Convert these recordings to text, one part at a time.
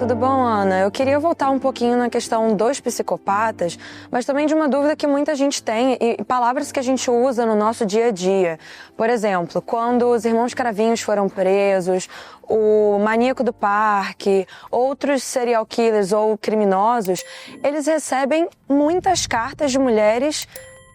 Tudo bom, Ana? Eu queria voltar um pouquinho na questão dos psicopatas, mas também de uma dúvida que muita gente tem e palavras que a gente usa no nosso dia a dia. Por exemplo, quando os irmãos Cravinhos foram presos, o maníaco do parque, outros serial killers ou criminosos, eles recebem muitas cartas de mulheres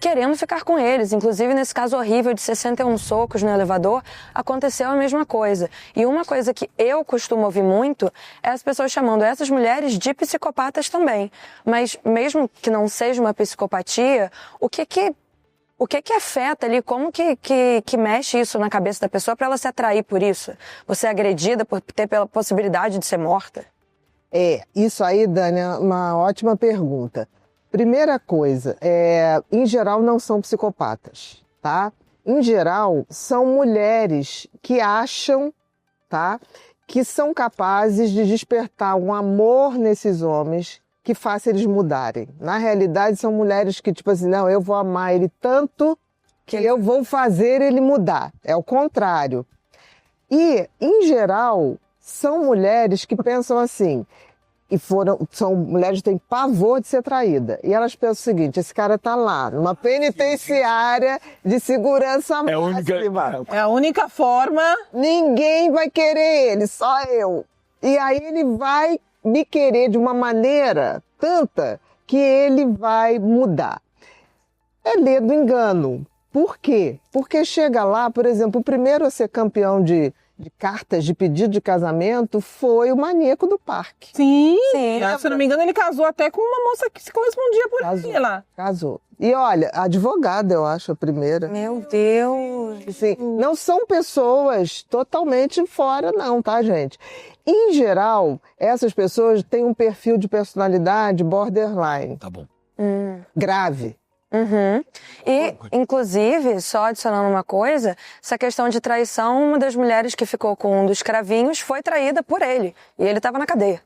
querendo ficar com eles. Inclusive, nesse caso horrível de 61 socos no elevador, aconteceu a mesma coisa. E uma coisa que eu costumo ouvir muito é as pessoas chamando essas mulheres de psicopatas também. Mas mesmo que não seja uma psicopatia, o que afeta ali? Como que mexe isso na cabeça da pessoa para ela se atrair por isso? Você é agredida por ter pela possibilidade de ser morta? Isso aí, Dani, é uma ótima pergunta. Primeira coisa, em geral não são psicopatas, tá? Em geral, são mulheres que acham, tá, que são capazes de despertar um amor nesses homens que faça eles mudarem. Na realidade, são mulheres que, tipo assim, não, eu vou amar ele tanto que eu vou fazer ele mudar. É o contrário. E, em geral, são mulheres que pensam assim... são mulheres que têm pavor de ser traída. E elas pensam o seguinte, esse cara tá lá, numa penitenciária de segurança máxima. É a única forma. Ninguém vai querer ele, só eu. E aí ele vai me querer de uma maneira tanta que ele vai mudar. É lei do engano. Por quê? Porque chega lá, por exemplo, o primeiro a ser campeão de cartas de pedido de casamento foi o maníaco do parque. Sim. Se eu não me engano, ele casou até com uma moça que se correspondia por ele lá. Casou. E olha, advogada, eu acho, a primeira. Meu Deus! Assim, não são pessoas totalmente fora, não, tá, gente? Em geral, essas pessoas têm um perfil de personalidade borderline. Tá bom. Grave. Uhum. E, inclusive, só adicionando uma coisa, essa questão de traição, uma das mulheres que ficou com um dos cravinhos foi traída por ele. E ele estava na cadeia.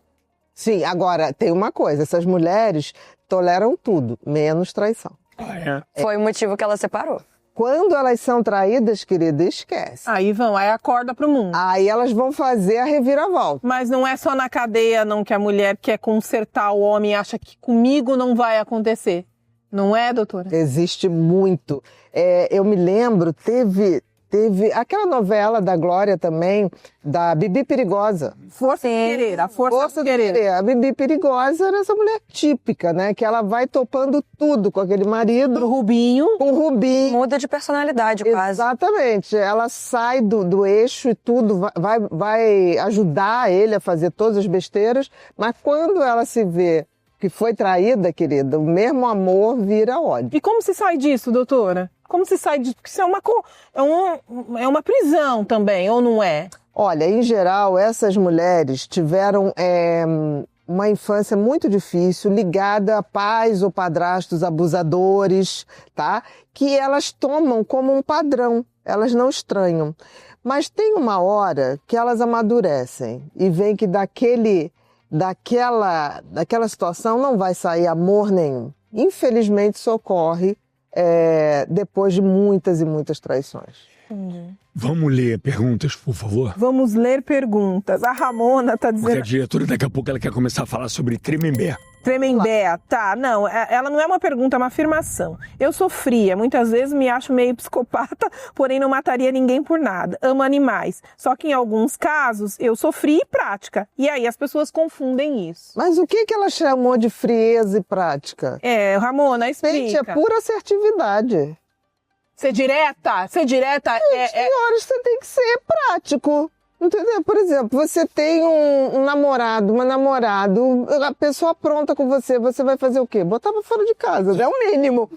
Sim, agora, tem uma coisa, essas mulheres toleram tudo, menos traição. Foi o motivo que ela separou. Quando elas são traídas, querida, esquece. Aí acorda pro mundo. Aí elas vão fazer a reviravolta. Mas não é só na cadeia, não, que a mulher quer consertar o homem e acha que comigo não vai acontecer. Não é, doutora? Existe muito. Eu me lembro, teve aquela novela da Glória também, da Bibi Perigosa. Força do Querer, a Força do Querer. A Bibi Perigosa era essa mulher típica, né? Que ela vai topando tudo com aquele marido. Com o Rubinho. Muda de personalidade quase. Exatamente. Ela sai do eixo e tudo, vai ajudar ele a fazer todas as besteiras, mas quando ela se vê que foi traída, querida, o mesmo amor vira ódio. E como se sai disso, doutora? Como se sai disso? Porque isso é uma prisão também, ou não é? Olha, em geral, essas mulheres tiveram uma infância muito difícil, ligada a pais ou padrastos abusadores, tá? Que elas tomam como um padrão, elas não estranham. Mas tem uma hora que elas amadurecem e veem que daquela situação não vai sair amor nenhum. Infelizmente, isso ocorre depois de muitas e muitas traições. Vamos ler perguntas, por favor? Vamos ler perguntas. A Ramona tá dizendo... Porque a diretora daqui a pouco ela quer começar a falar sobre Tremembé. Tremembé, tá. Não, ela não é uma pergunta, é uma afirmação. Eu sou fria, muitas vezes me acho meio psicopata, porém não mataria ninguém por nada. Amo animais. Só que em alguns casos eu sou fria e prática. E aí as pessoas confundem isso. Mas o que ela chamou de frieza e prática? Ramona, explica. Gente, é pura assertividade. Ser direta. Senhores, você tem que ser prático. Entendeu? Por exemplo, você tem um namorado, uma namorada, a pessoa pronta com você, você vai fazer o quê? Botar pra fora de casa, é o mínimo.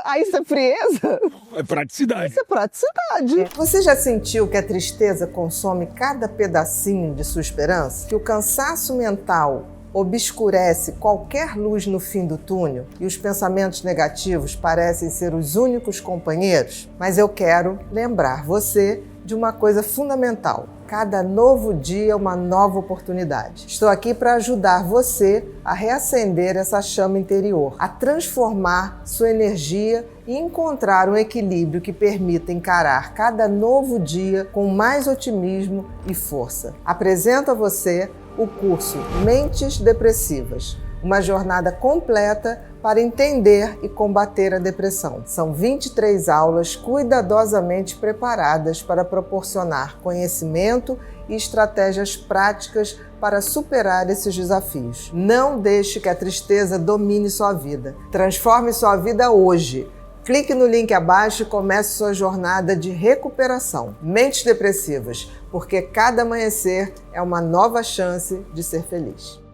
Aí isso é frieza? É praticidade. Isso é praticidade. Você já sentiu que a tristeza consome cada pedacinho de sua esperança? Que o cansaço mental obscurece qualquer luz no fim do túnel e os pensamentos negativos parecem ser os únicos companheiros? Mas eu quero lembrar você de uma coisa fundamental. Cada novo dia é uma nova oportunidade. Estou aqui para ajudar você a reacender essa chama interior, a transformar sua energia e encontrar um equilíbrio que permita encarar cada novo dia com mais otimismo e força. Apresento a você o curso Mentes Depressivas, uma jornada completa para entender e combater a depressão. São 23 aulas cuidadosamente preparadas para proporcionar conhecimento e estratégias práticas para superar esses desafios. Não deixe que a tristeza domine sua vida. Transforme sua vida hoje. Clique no link abaixo e comece sua jornada de recuperação. Mentes Depressivas, porque cada amanhecer é uma nova chance de ser feliz.